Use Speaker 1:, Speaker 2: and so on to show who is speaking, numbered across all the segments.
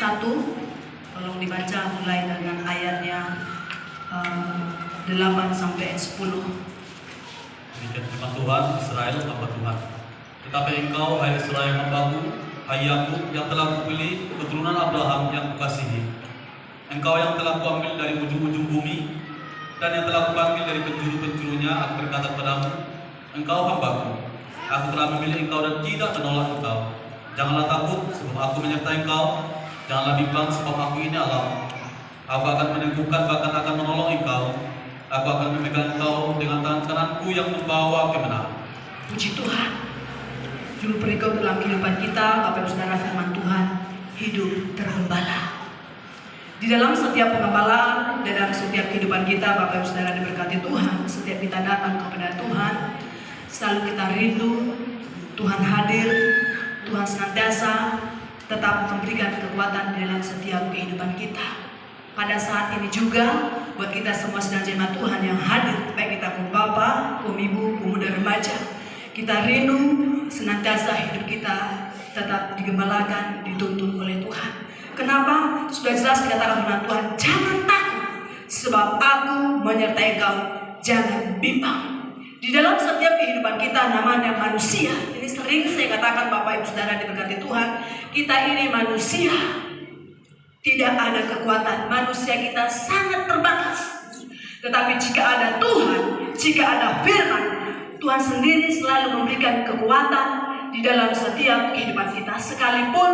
Speaker 1: tolong dibaca mulai dengan ayatnya 8 sampai 10.
Speaker 2: Demikian firman Tuhan, Israel hamba Tuhan. Tetapi engkau, hai Israel hambaku, hai Yakub yang telah kupilih, keturunan Abraham yang kukasihi. Engkau yang telah kuambil dari ujung-ujung bumi, dan yang telah kupanggil dari penjuru-penjurunya, aku berkata padamu, engkau hambaku, aku telah memilih engkau dan tidak menolak engkau. Janganlah takut, sebab aku menyertai engkau. Janganlah bimbang, sebab aku ini Allah. Aku akan meneguhkan, bahkan akan menolong engkau. Aku akan memegang engkau dengan tangan kananku yang membawa kemenangan.
Speaker 1: Puji Tuhan. Juru perikop dalam kehidupan kita, Bapak Ibu Saudara, firman Tuhan, hidup tergembala. Di dalam setiap pengembalaan, dalam setiap kehidupan kita, Bapak Ibu Saudara diberkati Tuhan. Setiap kita datang kepada Tuhan, selalu kita rindu Tuhan hadir, Tuhan senantiasa tetap memberikan kekuatan di dalam setiap kehidupan kita. Pada saat ini juga, buat kita semua sedang jemaat Tuhan yang hadir, baik kita kaum bapak, kaum ibu, kaum muda remaja, kita rindu senantiasa hidup kita tetap digembalakan, dituntun oleh Tuhan. Kenapa? Sudah jelas dikatakan firman Tuhan, jangan takut, sebab aku menyertai kau, jangan bimbang. Di dalam setiap kehidupan kita, namanya manusia, ini sering saya katakan Bapak Ibu Saudara diberkati Tuhan, kita ini manusia. Tidak ada kekuatan, manusia kita sangat terbatas. Tetapi jika ada Tuhan, jika ada firman, Tuhan sendiri selalu memberikan kekuatan di dalam setiap kehidupan kita. Sekalipun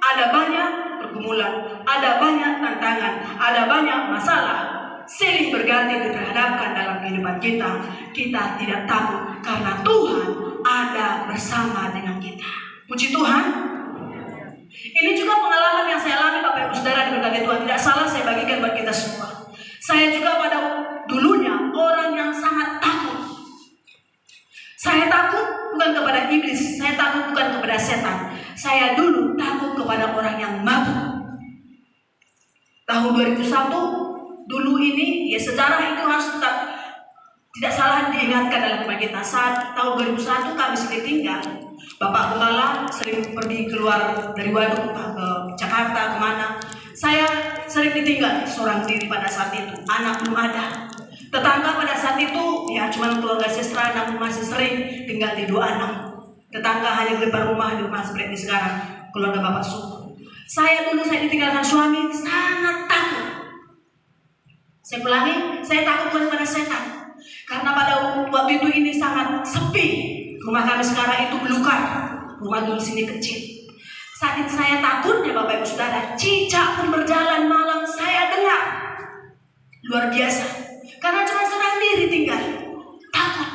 Speaker 1: ada banyak pergumulan, ada banyak tantangan, ada banyak masalah, silih berganti diperhadapkan dalam kehidupan kita, kita tidak takut karena Tuhan ada bersama dengan kita. Puji Tuhan. Ini juga pengalaman yang saya alami Bapak Ibu Saudara diberkati Tuhan. Tidak salah saya bagikan buat kita semua. Saya juga pada dulunya orang yang sangat takut. Saya takut bukan kepada iblis, saya takut bukan kepada setan. Saya dulu takut kepada orang yang mabuk. Tahun 2001 dulu ini, ya sejarah itu harus tetap tidak salah diingatkan dalam kehidupan kita. Saat tahun 2001 kami sedang tinggal. Bapak Gembala sering pergi keluar dari Waduk ke Jakarta kemana. Saya sering ditinggal seorang diri pada saat itu. Anak belum ada. Tetangga pada saat itu ya cuma keluarga sestra, namun masih sering tinggal di 2 anak. Tetangga hanya di depan rumah, di rumah seperti sekarang, keluarga Bapak Suku. Saya ditinggalkan suami, sangat takut. Saya ulangi, saya takut bukan pada setan. Karena pada waktu itu ini sangat sepi. Rumah kami sekarang itu belukar. Rumah dulu sini kecil. Saking saya takutnya Bapak Ibu Saudara, cicak pun berjalan malam saya dengar. Luar biasa. Karena cuma seorang diri tinggal. Takut.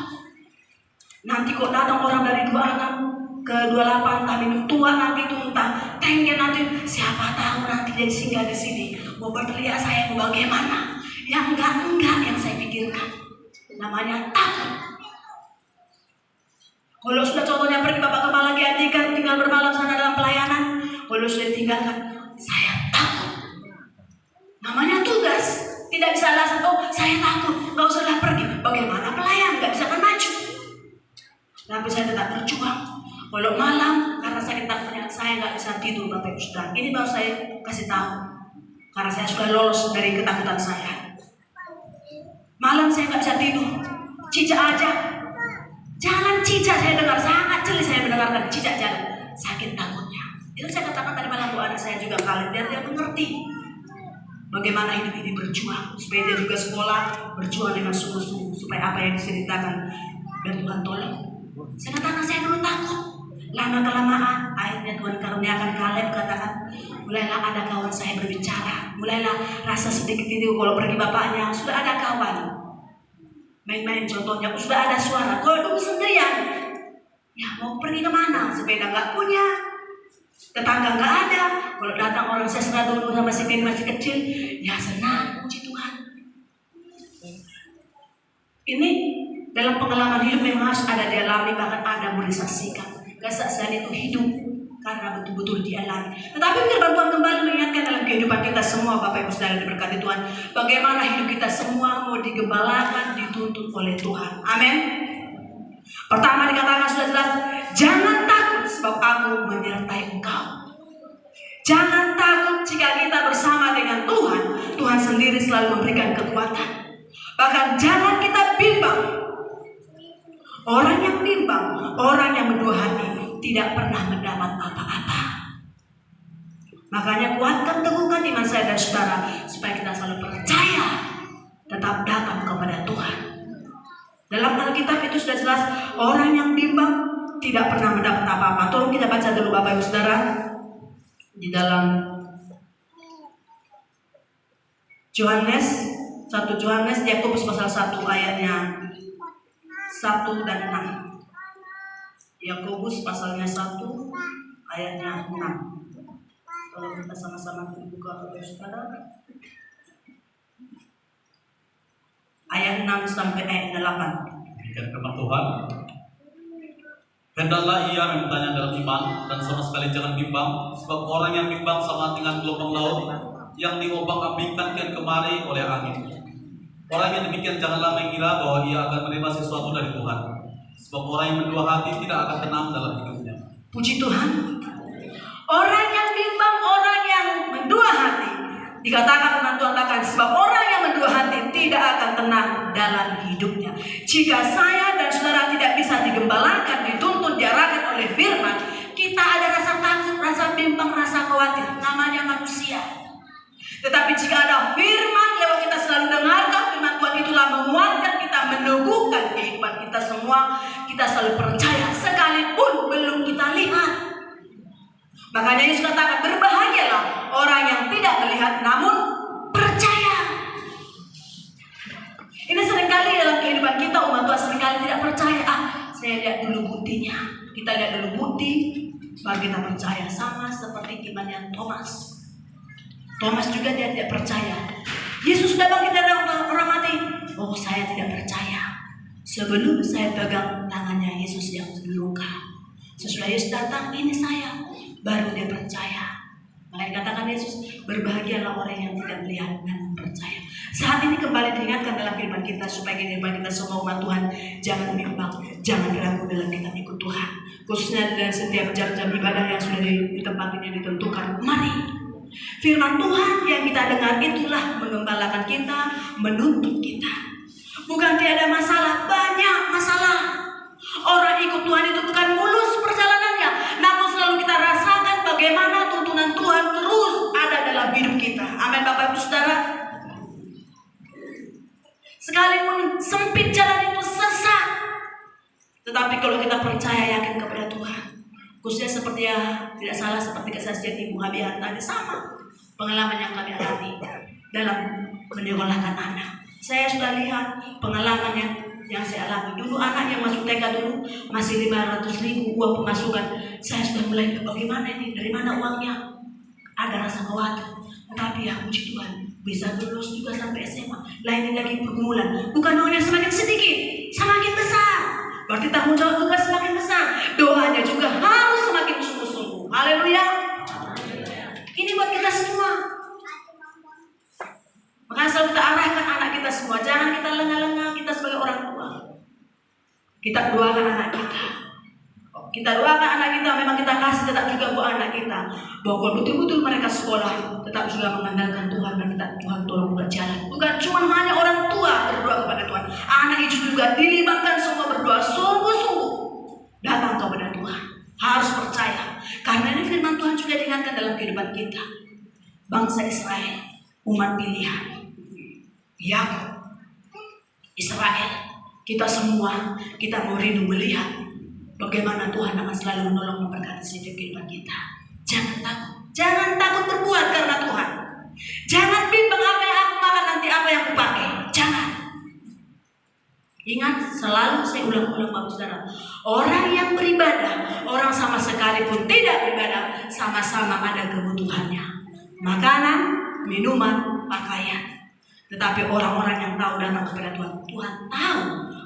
Speaker 1: Nanti kok datang orang dari 26 ke 28 kami tua nanti itu entah tengge nanti siapa tahu nanti dia singgah di sini mau berteriak saya mau bagaimana? Yang enggak yang saya pikirkan. Namanya takut. Kalau sudah contohnya pergi Bapak Kepala diadikan tinggal bermalam sana dalam pelayanan, kalau sudah tinggalkan, saya takut. Namanya tugas, tidak bisa alasan, oh saya takut, nggak usah pergi. Bagaimana pelayan, nggak bisa kan maju. Tapi saya tetap berjuang. Kalau malam, karena sakit takutnya, saya nggak bisa tidur Bapak Ibu Saudara. Ini baru saya kasih tahu, karena saya sudah lolos dari ketakutan saya. Malam saya nggak bisa tidur, cicak aja. Jangan cicak saya dengar, sangat jeli saya mendengarkan cicak jalan. Sakit takutnya. Itu saya katakan tadi malam bu anak saya juga kalian biar dia mengerti bagaimana hidup ini berjuang. Supaya dia juga sekolah berjuang dengan sungguh-sungguh. Supaya apa yang diceritakan dan Tuhan tolong. Saya katakan saya dulu takut. Lama kelamaan akhirnya Tuhan karuniakan Kaleb katakan mulailah ada kawan saya berbicara. Mulailah rasa sedikit itu kalau pergi bapaknya sudah ada kawan. Main-main contohnya, sudah ada suara. Kalau dulu sendirian, ya mau pergi kemana? Sepeda nggak punya, tetangga nggak ada. Kalau datang orang sestra dulu sama si Ben masih kecil, ya senang, puji Tuhan. Ini dalam pengalaman hidup memang harus ada dialami, bahkan ada boleh saksikan. Kesaksian itu hidup karena betul-betul dialami. Tetapi firman Tuhan kembali mengingatkan dalam kehidupan kita semua, Bapak Ibu Saudara diberkati Tuhan, bagaimana hidup kita semua mau digembalakan, dituntun oleh Tuhan. Amin. Pertama dikatakan sudah jelas, jangan takut sebab aku menyertai engkau. Jangan takut sendiri selalu memberikan kekuatan. Bahkan jangan kita bimbang. Orang yang bimbang, orang yang mendua hati tidak pernah mendapat apa-apa. Makanya kuatkan, teguhkan iman saya dan saudara supaya kita selalu percaya, tetap datang kepada Tuhan. Dalam Alkitab itu sudah jelas, orang yang bimbang tidak pernah mendapat apa-apa. Tolong kita baca dulu Bapak Ibu Saudara di dalam Yohanes 1 Yohanes Yakobus pasal 1 ayatnya 1 dan 6. Yakobus pasalnya 1 ayatnya 6. Kalau kita sama-sama buka Bapak Ibu Saudara. Ayat 6 sampai ayat 8.
Speaker 2: Demikian firman Tuhan. Hendaklah ia mintanya dalam iman dan sama sekali jangan bimbang, sebab orang yang bimbang sama dengan gelombang laut yang diobak-ambingkan kian kemari oleh angin. Orang yang demikian janganlah mengira bahwa ia akan menerima sesuatu dari Tuhan, sebab orang yang mendua hati tidak akan tenang dalam hidupnya.
Speaker 1: Puji Tuhan. Orang yang bimbang, orang yang mendua hati, dikatakan firman Tuhan bahkan, sebab orang yang mendua hati tidak akan tenang dalam hidupnya. Jika saya dan saudara tidak bisa digembalakan, dituntun, diarahkan oleh firman, kita ada rasa takut, rasa bimbang, rasa khawatir. Namanya manusia. Tetapi jika ada firman lewat kita selalu dengarkan firman Tuhan, itulah menguatkan kita, meneguhkan kehidupan kita semua. Kita selalu percaya sekalipun belum kita lihat. Makanya Yesus katakan, berbahagialah orang yang tidak melihat namun percaya. Ini seringkali dalam kehidupan kita umat Tuhan seringkali tidak percaya. Saya lihat dulu buktinya. Kita lihat dulu bukti baru kita percaya. Sama seperti imannya Thomas. Thomas juga dia tidak percaya. Yesus sudah bangkit dari orang mati. Oh, saya tidak percaya. Sebelum saya pegang tangannya Yesus yang terluka, sesudah Yesus datang, ini saya. Baru dia percaya. Makanya katakan Yesus, berbahagialah orang yang tidak melihat dan percaya. Saat ini kembali diingatkan dalam kehidupan kita, supaya kehidupan kita semua umat Tuhan jangan bimbang, jangan ragu dalam kita ikut Tuhan. Khususnya dalam setiap jam-jam ibadah yang sudah di tempat ini ditentukan. Mari, firman Tuhan yang kita dengar itulah mengembalakan kita, menuntut kita. Bukan tiada masalah, banyak masalah. Orang ikut Tuhan itu bukan mulus perjalanannya, namun selalu kita rasakan bagaimana tuntunan Tuhan terus ada dalam hidup kita. Amin Bapak Ibu Saudara. Sekalipun sempit jalan itu sesat, tetapi kalau kita percaya, yakin kepada Tuhan, khususnya seperti ya, tidak salah seperti kesaksian Ibu Habian tadi, sama pengalaman yang kami alami dalam menyekolahkan anak. Saya sudah lihat pengalaman yang saya alami. Dulu anak yang masuk TK dulu masih 500.000 uang pemasukan. Saya sudah mulai, bagaimana ini, dari mana uangnya? Ada rasa khawatir. Tetapi ya puji Tuhan, bisa lulus juga sampai SMA. Lain lagi pergumulan, bukan uangnya semakin sedikit, semakin besar. Berarti tanggung jawab juga semakin besar. Doanya juga harus semakin sungguh-sungguh. Haleluya. Ini buat kita semua. Makanya selalu kita arahkan anak kita semua. Jangan kita lengah-lengah, kita sebagai orang tua. Kita doakan anak kita. Kita doakan anak kita, memang kita kasih tetap juga buat anak kita. Bahwa betul-betul mereka sekolah, tetap juga mengandalkan Tuhan dan kita Tuhan tolong berjalan. Bukan cuma hanya orang tua berdoa kepada Tuhan. Anak itu juga dilibatkan semua berdoa sungguh-sungguh. Datang kepada Tuhan. Harus percaya. Karena ini firman Tuhan juga diingatkan dalam kehidupan kita. Bangsa Israel, umat pilihan. Yakub, Israel, kita semua, kita mau rindu melihat bagaimana Tuhan akan selalu menolong memberkati setiap kehidupan kita. Jangan takut berbuat karena Tuhan. Jangan bimbang apa yang aku makan nanti, apa yang aku pakai. Jangan. Ingat, selalu saya ulang-ulang Bapak Saudara, orang yang beribadah, orang sama sekali pun tidak beribadah, sama-sama ada kebutuhannya. Makanan, minuman, pakaian. Tetapi orang-orang yang tahu datang kepada Tuhan, Tuhan tahu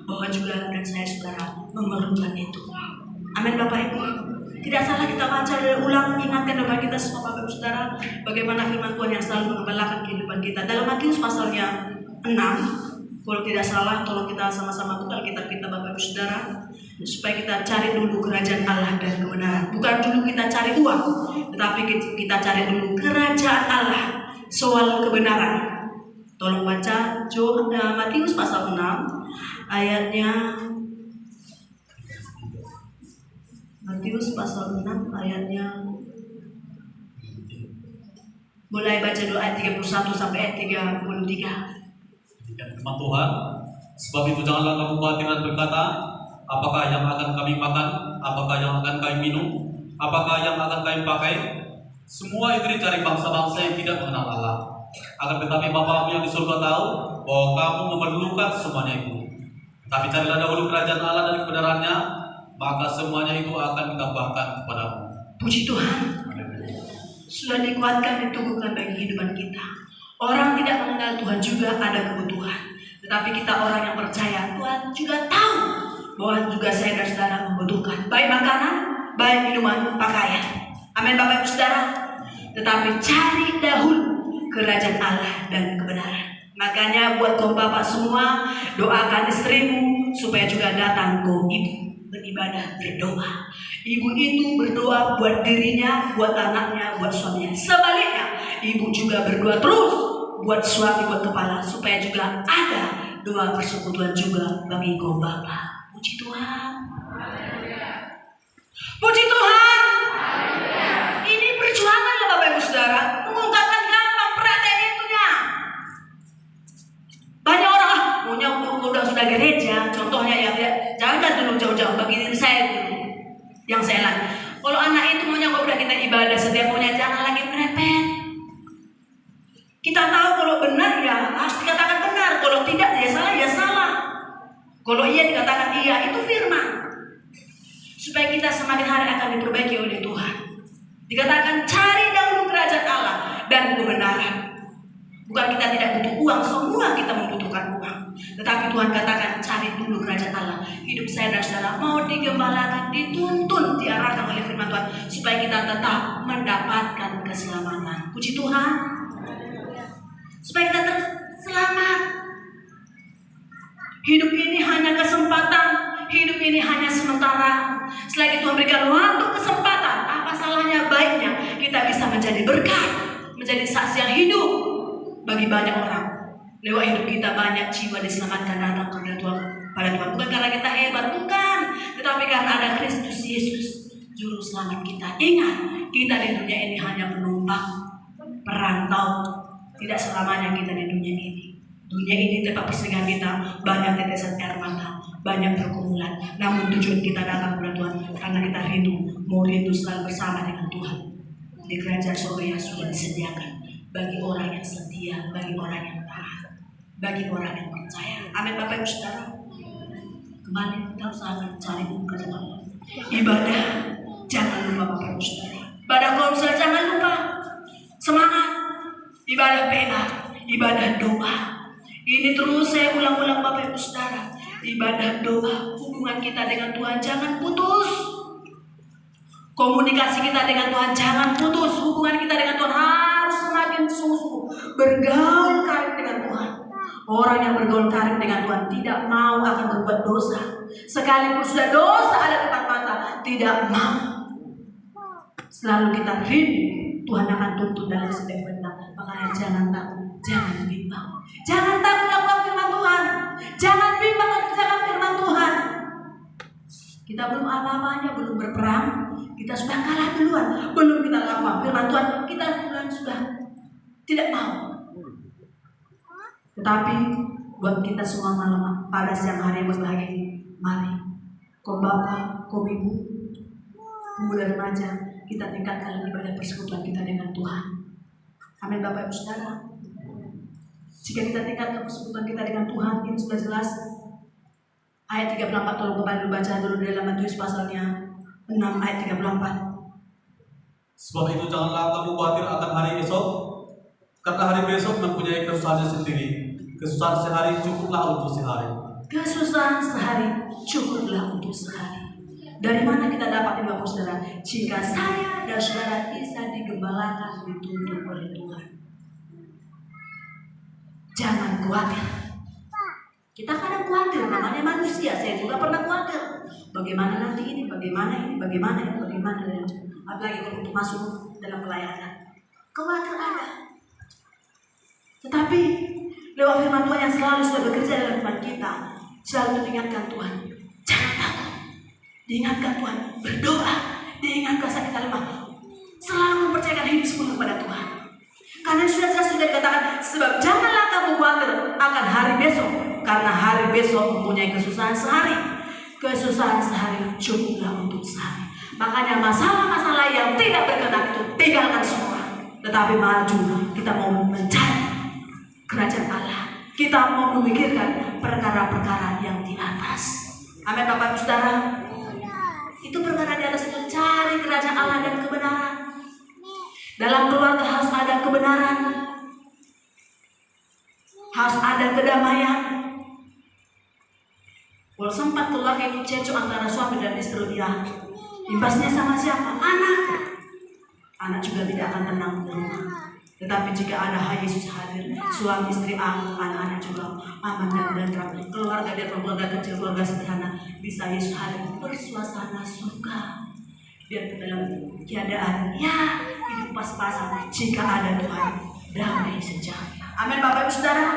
Speaker 1: bahwa juga dan saya saudara memerlukan itu. Amin Bapak Ibu. Tidak salah kita baca dan ulang, ingatkan kepada kita semua Bapak Ibu Saudara, bagaimana firman Tuhan yang selalu mengembalakan kehidupan kita. Dalam Matius pasalnya 6, kalau tidak salah, tolong kita sama-sama buka Alkitab kita Bapak Ibu Saudara, supaya kita cari dulu kerajaan Allah dan kebenaran. Bukan dulu kita cari uang, tetapi kita cari dulu kerajaan Allah, soal kebenaran. Tolong baca Matius pasal 6 ayatnya Matius pasal 6 ayatnya mulai baca dulu ayat 31 sampai ayat 33.
Speaker 2: Firman Tuhan, sebab itu janganlah kamu khawatir dan berkata, apakah yang akan kami makan, apakah yang akan kami minum, apakah yang akan kami pakai. Semua itu dicari bangsa-bangsa yang tidak mengenal Allah. Akan tetapi Bapamu yang di surga tahu bahwa kamu memerlukan semuanya itu. Tapi carilah dahulu kerajaan Allah dan kebenarannya, maka semuanya itu akan ditambahkan kepadamu.
Speaker 1: Puji Tuhan, sudah dikuatkan, diteguhkan bagi kehidupan kita. Orang tidak mengenal Tuhan juga ada kebutuhan. Tetapi kita orang yang percaya, Tuhan juga tahu bahwa juga saya dan saudara membutuhkan baik makanan, baik minuman, pakaian. Amin Bapak Ibu Saudara. Tetapi cari dahulu kerajaan Allah dan kebenaran. Makanya buat kaum bapak semua, doakan istrimu supaya juga datang ke ibu beribadah, berdoa. Ibu itu berdoa buat dirinya, buat anaknya, buat suaminya. Sebaliknya, ibu juga berdoa terus buat suami, buat kepala, supaya juga ada doa persekutuan juga bagi kaum bapak. Puji Tuhan. Puji Tuhan. Ini perjuangan ya Bapak Ibu Saudara. Mengungkapkan gampang, perhatian itunya. Banyak orang maunya udah sudah gereja, contohnya ya, jangan dulu jauh-jauh bagi diri saya dulu. Yang saya lihat, kalau anak itu maunya kalau udah kita ibadah setiap maunya jangan lagi merepet. Kita tahu kalau benar ya harus dikatakan benar, kalau tidak ya salah. Kalau iya dikatakan iya, itu firman. Supaya kita semakin hari akan diperbaiki oleh Tuhan. Dikatakan cari dahulu kerajaan Allah dan kebenaran. Bukan kita tidak butuh uang, semua kita membutuhkan uang. Tetapi Tuhan katakan cari dulu kerajaan Allah. Hidup saya dan saudara mau digembalakan, dituntun, diarahkan oleh firman Tuhan supaya kita tetap mendapatkan keselamatan. Puji Tuhan. Supaya kita selamat. Hidup ini hanya kesempatan, hidup ini hanya sementara. Selagi Tuhan berikan waktu kesempatan, apa salahnya baiknya kita bisa menjadi berkat, menjadi saksi yang hidup bagi banyak orang. Lewat hidup kita banyak jiwa diselamatkan datang kepada Tuhan, pada Tuhan. Bukan karena kita hebat, bukan, tetapi karena ada Kristus Yesus, juru selamat kita. Ingat, kita di dunia ini hanya penumpang, perantau. Tidak selamanya kita di dunia ini. Dunia ini tempat persinggahan kita, banyak tetesan air mata, banyak pergumulan. Namun tujuan kita datang kepada Tuhan karena kita rindu selalu bersama dengan Tuhan. Di kerajaan surga yang sudah disediakan bagi orang yang setia, bagi orang yang taat, bagi orang yang percaya. Amin Bapak Ibu Saudara. Kembali kita usahakan cari kerajaan Allah. Ibadah jangan lupa Bapak Ibu Saudara. Ibadah konser jangan lupa. Semangat. Ibadah pena, ibadah doa. Ini terus saya ulang-ulang Bapak Ibu Saudara. Ibadah doa, hubungan kita dengan Tuhan jangan putus. Komunikasi kita dengan Tuhan jangan putus. Hubungan kita dengan Tuhan harus semakin sungguh-sungguh bergaul karib dengan Tuhan. Orang yang bergaul karib dengan Tuhan tidak mau akan berbuat dosa. Sekalipun sudah dosa ada depan mata, tidak mau. Selalu kita rindu Tuhan akan tuntun dalam setiap benda. Makanya jangan takut, jangan bimbang. Jangan takut lakukan firman Tuhan. Jangan bimbang mengerjakan firman Tuhan. Kita belum apa-apanya, belum berperang, kita sudah kalah duluan. Belum kita lakukan firman Tuhan, kita duluan sudah tidak mau. Tetapi buat kita semua malam pada siang hari yang berbahagia ini, mari kaum bapak, kaum ibu, pemuda remaja, kita tingkatkan ibadah persekutuan kita dengan Tuhan. Amin Bapak Ibu Saudara. Jika kita tingkatkan persekutuan kita dengan Tuhan, ini sudah jelas. Ayat 34, tolong Bapak baca dulu dalam Matius pasalnya 6 ayat 34.
Speaker 2: Sebab itu janganlah kamu khawatir akan hari esok, karena hari besok mempunyai kesusahannya sendiri. Kesusahan sehari cukuplah untuk sehari.
Speaker 1: Kesusahan sehari cukuplah untuk sehari. Dari mana kita dapat Bapak Saudara? Jika saya dan saudara bisa digembalakan, dituntun oleh Tuhan. Jangan khawatir. Kita kadang khawatir, namanya manusia. Saya juga pernah khawatir. Bagaimana nanti ini, bagaimana ini. Apalagi kalau untuk masuk dalam pelayanan. Khawatir ada. Tetapi lewat firman Tuhan yang selalu sudah bekerja dalam depan kita, selalu diingatkan Tuhan, jangan takut, diingatkan Tuhan, berdoa, diingatkan saat kita lemah, selalu mempercayakan hidup sepenuh kepada Tuhan. Karena sudah jelas sudah dikatakan, sebab janganlah kamu khawatir akan hari besok, karena hari besok mempunyai kesusahan sehari. Kesusahan sehari cukuplah untuk sehari. Makanya masalah-masalah yang tidak berkenan itu tinggalkan semua, tetapi maju, kita mau mencari kerajaan Allah. Kita mau memikirkan perkara-perkara yang di atas. Amin Bapak Ibu Saudara. Itu perkara di atas itu, cari kerajaan Allah dan kebenaran. Dalam keluarga harus ada kebenaran, harus ada kedamaian. Kalau sempat keluarga itu cekcok antara suami dan istri, dia imbasnya sama siapa? Anak. Anak juga tidak akan tenang di rumah. Tetapi jika ada Yesus hadir, suami istri aman, anak-anak juga aman dan tentram. Keluarga dan keluarga kecil, keluarga sederhana, bisa Yesus hadir bersuasana suka. Biar dalam keadaan ya hidup pas-pasan, jika ada Tuhan, damai sejahtera. Amin Bapak Ibu Saudara.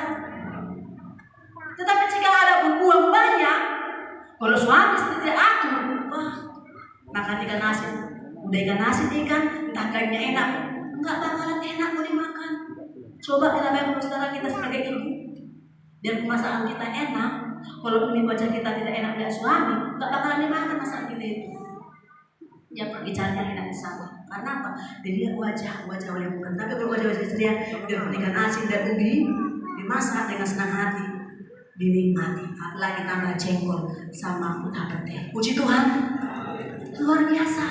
Speaker 1: Tetapi jika ada uang banyak, kalau suami istri atur, makan ikan nasi, udah ikan nasi ikan, entah kayaknya enak, enggak bakalan enak mau dimakan. Coba kita bayangkan Saudara, kita sebagai ibu dan masakan kita enak, kalau ini wajah kita tidak enak dari suami, enggak bakalan dimakan masakan kita itu. Yang pergi cari yang enak di sana. Karena apa? Dilihat wajah oleh bukan. Tapi kalau wajah istri dia ikan asin dan ubi dimasak dengan senang hati, dinikmati. Apalagi tambah jengkol sama utak petai. Puji Tuhan, luar biasa.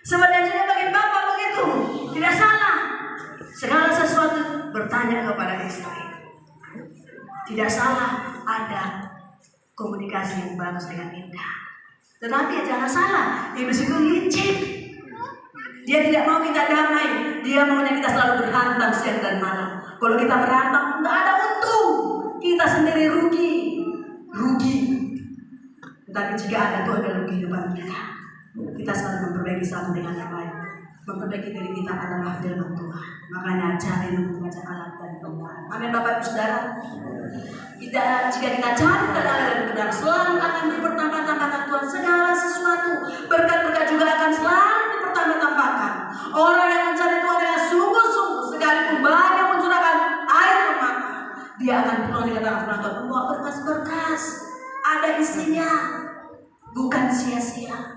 Speaker 1: Sebenarnya juga bagi bapak begitu, tidak salah. Segala sesuatu bertanya kepada istri. Tidak salah ada komunikasi yang bagus dengan indah. Tetapi jangan salah, iblis itu licik. Dia tidak mau kita damai. Dia maunya kita selalu berantem siang dan malam. Kalau kita berantem, tidak ada untung. Kita sendiri rugi. Tetapi jika ada Tuhan dalam kehidupan kita selalu memperbaiki satu dengan yang lain. Memperbaiki diri kita adalah firman Tuhan. Makanya cari membaca alat dan kebenaran. Amin Bapak Ibu Saudara. Jika kita cari kebenaran dan kebenaran, selalu akan dipertambah-tambahkan Tuhan segala sesuatu. Berkat-berkat juga akan selalu dipertambah-tambahkan. Orang yang mencari Tuhan dengan sungguh-sungguh, sekalipun banyak mencurahkan air mata, dia akan pulang dikatakan firman Tuhan, membawa berkas-berkas. Ada isinya, bukan sia-sia.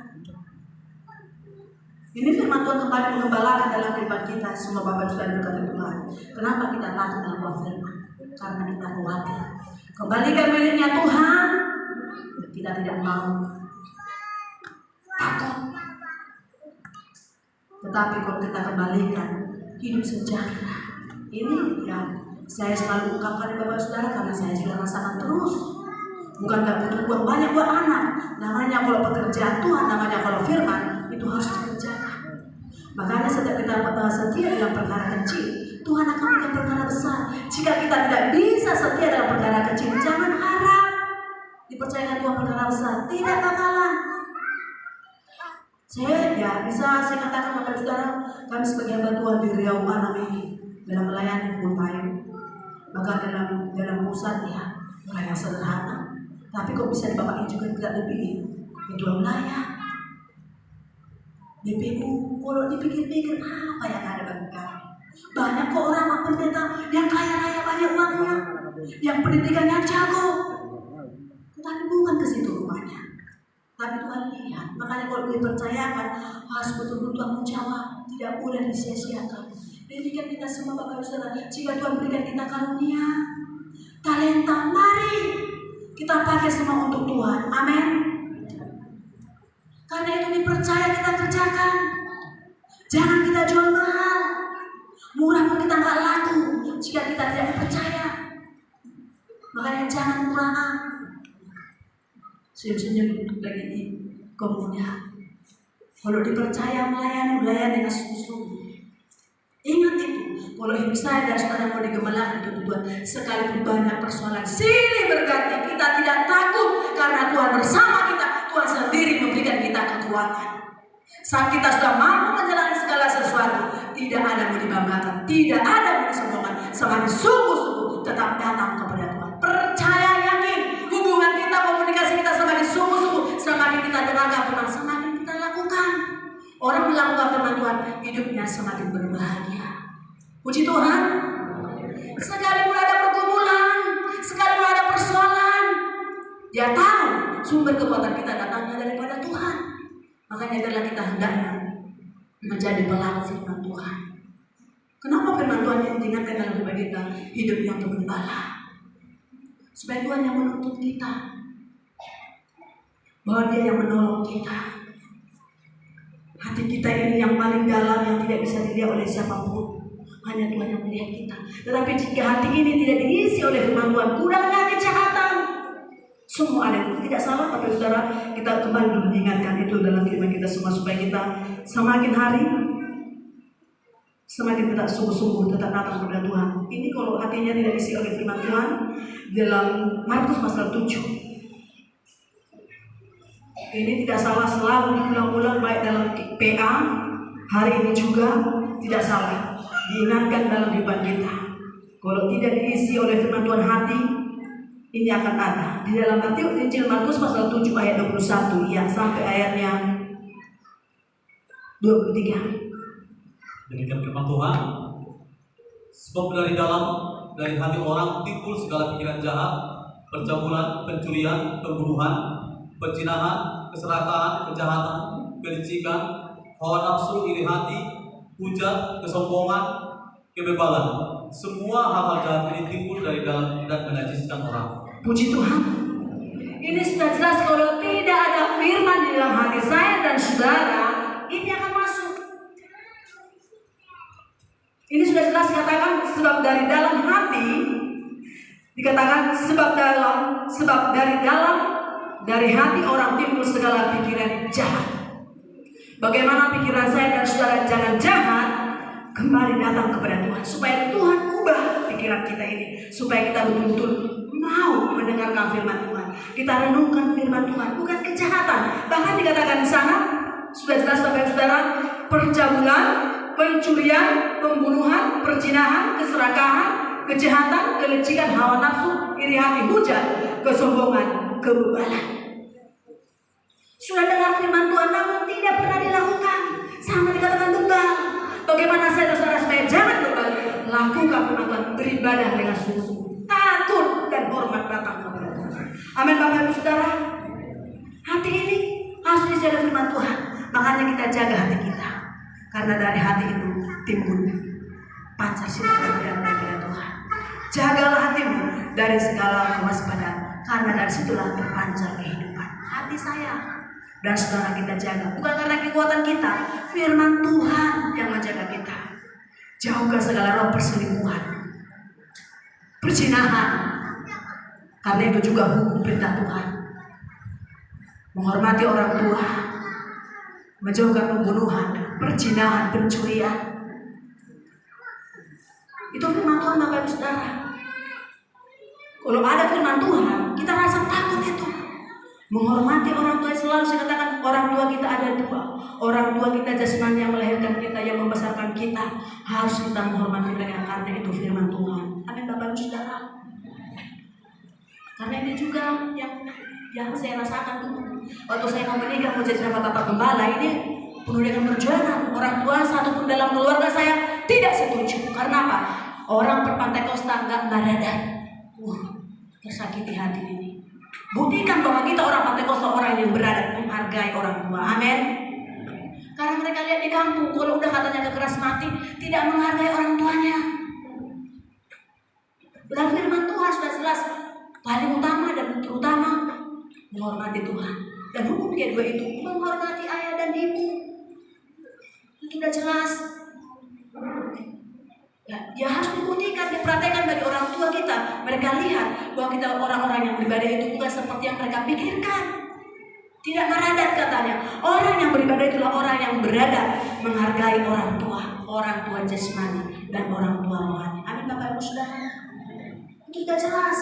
Speaker 1: Ini firman Tuhan kembali mengembalakan dalam kehidupan kita. Semua Bapak Saudara berkata Tuhan, kenapa kita takut dalam buah firman? Karena kita khawatir. Kembalikan miliknya Tuhan, kita tidak mau takut. Tetapi kalau kita kembalikan hidup sejahtera, ini yang saya selalu ungkapkan kepada Saudara karena saya sudah rasakan terus. Bukan gak butuh uang banyak buat anak. Namanya kalau pekerjaan Tuhan, namanya kalau firman, itu harus dikerjakan. Makanya setiap kita setia dalam perkara kecil, Tuhan akan memberikan perkara besar. Jika kita tidak bisa setia dalam perkara kecil, jangan harap dipercayakan Tuhan perkara besar. Tidak bakalan. Saya katakan kepada saudara, kami sebagai hamba Tuhan di Riau Anam ini dalam melayani full time, bahkan dalam pusat melayani sederhana. Tapi kok bisa di Bapak ini juga tidak lebih kedua wilayah. DPU, kalau dipikir-pikir apa yang ada bagi kami? Banyak kok orang pendeta yang kaya raya banyak uangnya, yang pendidikannya jago, tetapi bukan ke situ rumahnya. Tapi Tuhan lihat, makanya kalau dipercayakan harus betul-betul tanggung jawab, tidak boleh disia-siakan. Demikian kita semua Bapak Ibu Saudara, jika Tuhan berikan kita karunia, talenta, mari kita pakai semua untuk Tuhan. Amin. Karena itu dipercaya kita kerjakan. Jangan kita jual mahal. Murah pun kita nggak laku jika kita tidak percaya. Makanya jangan murahan. Senyum-senyum lagi di komunitas. Kalau dipercaya melayani dengan sungguh-sungguh. Ingat itu. Kalau hidup saya dan saudara mau digembalakan itu Tuhan, sekalipun banyak persoalan silih berganti, kita tidak takut karena Tuhan bersama kita. Tuhan sendiri memberikan kita kekuatan. Saat kita sudah mampu menjalani segala sesuatu, tidak ada mau dibanggakan, tidak ada mau disombongkan. semakin sungguh-sungguh tetap datang kepada Tuhan. Percaya, yakin, hubungan kita, komunikasi kita semakin sungguh-sungguh, semakin kita dengarkan firman, semakin kita lakukan. Orang melakukan firman Tuhan, hidupnya semakin berbahagia. Puji Tuhan. Sekalipun ada pergumulan, sekalipun ada persoalan, dia tahu sumber kekuatan kita datangnya daripada Tuhan. Makanya adalah kita hendaknya menjadi pelaku firman Tuhan. Kenapa firman Tuhan yang diingatkan dalam hidup kita? Hidup yang bergembala. Supaya Tuhan yang menuntut kita, bahwa Dia yang menolong kita. Hati kita ini yang paling dalam, yang tidak bisa dilihat oleh siapapun. Hanya Tuhan yang melihat kita. Tetapi jika hati ini tidak diisi oleh firman Tuhan, kurangnya kejahatan, semua ada. Tidak salah, tapi saudara, kita kembali mengingatkan itu dalam firman kita semua, supaya kita semakin hari semakin kita sungguh-sungguh tetap datang kepada Tuhan. Ini kalau hatinya tidak diisi oleh firman Tuhan, dalam Markus pasal 7. Ini tidak salah, selalu diulang-ulang, baik dalam PA hari ini juga tidak salah. Diingatkan dalam hidup kita. Kalau tidak diisi oleh firman Tuhan, hati ini akan ada. Di dalam Injil Markus pasal 7 ayat 21 ya, sampai ayatnya 23.
Speaker 2: Demikian firman Tuhan. Sebab dari hati orang timbul segala pikiran jahat, percabulan, pencurian, pembunuhan, perzinahan, keserakahan, kejahatan, kelicikan, hawa nafsu, iri hati, hujat, kesombongan, kebebalan. Semua hal-hal jahat ini timbul dari dalam dan menajiskan orang.
Speaker 1: Puji Tuhan. Ini sudah jelas, kalau tidak ada firman di dalam hati saya dan saudara, ini akan masuk. Ini sudah jelas dikatakan, sebab dari dalam hati, dikatakan dari hati orang timbul segala pikiran jahat. Bagaimana pikiran saya dan saudara jangan jahat, kembali datang kepada Tuhan, supaya Tuhan ubah pikiran kita ini, supaya kita betul-betul mau mendengarkan firman Tuhan. Kita renungkan firman Tuhan, bukan kejahatan. Bahkan dikatakan di sana sudah jelas, Bapak Saudara, percabulan, pencurian, pembunuhan, perzinahan, keserakahan, kejahatan, kelicikan, hawa nafsu, iri hati, hujat, kesombongan, kebebalan. Sudah dengar firman Tuhan namun tidak pernah dilakukan. Sama dikatakan tunggal. Bagaimana saya dan saudara supaya jangan tunggal? Lakukan firman Tuhan, beribadah dengan sungguh-sungguh, takut dan hormat datang kepada Tuhan. Amin Bapak Ibu Saudara. Hati ini harus diisi oleh firman Tuhan. Makanya kita jaga hati kita. Karena dari hati itu timbul pancar sinar daripada Tuhan. Jagalah hatimu dari segala kewaspadaan, karena dari situlah terpancar kehidupan. Hati saya dan saudara kita jaga, bukan karena kekuatan kita, firman Tuhan yang menjaga kita. Jauhkan segala roh perselingkuhan, perzinahan, karena itu juga hukum perintah Tuhan. Menghormati orang tua, menjauhkan pembunuhan, perzinahan, pencurian. Itu firman Tuhan Bapak Ibu Saudara. Kalau ada firman Tuhan, kita rasa takut itu. Menghormati orang tua, selalu saya katakan, orang tua kita ada dua. Orang tua kita jasmani yang melahirkan kita, yang membesarkan kita, harus kita menghormati mereka, karena itu firman Tuhan. Amin Bapak Ibu Saudara. Karena ini juga yang saya rasakan tuh, waktu saya mau menikah, mau jadi bapak gembala, ini penuh dengan perjuangan. Orang tua satu pun dalam keluarga saya tidak setuju. Karena apa? Orang berpantekosta nggak baradan. Tersakiti hati ini. Buktikan bahwa kita orang Pantekosta, orang yang beradat, menghargai orang tua. Amin. Karena mereka lihat di kampung, kalau udah katanya kekeras mati, tidak menghargai orang tuanya. Dalam firman Tuhan sudah jelas, paling utama dan terutama menghormati Tuhan. Dan hukum kedua itu menghormati ayah dan ibu. Itu sudah jelas. Ya harus dibuktikan, diperhatikan bagi orang tua kita. Mereka lihat bahwa kita orang-orang yang beribadah itu bukan seperti yang mereka pikirkan. Tidak meradat katanya. Orang yang beribadah itulah orang yang beradat, menghargai orang tua jasmani dan orang tua rohani. Amin Bapak Ibu Saudara. Itu sudah jelas.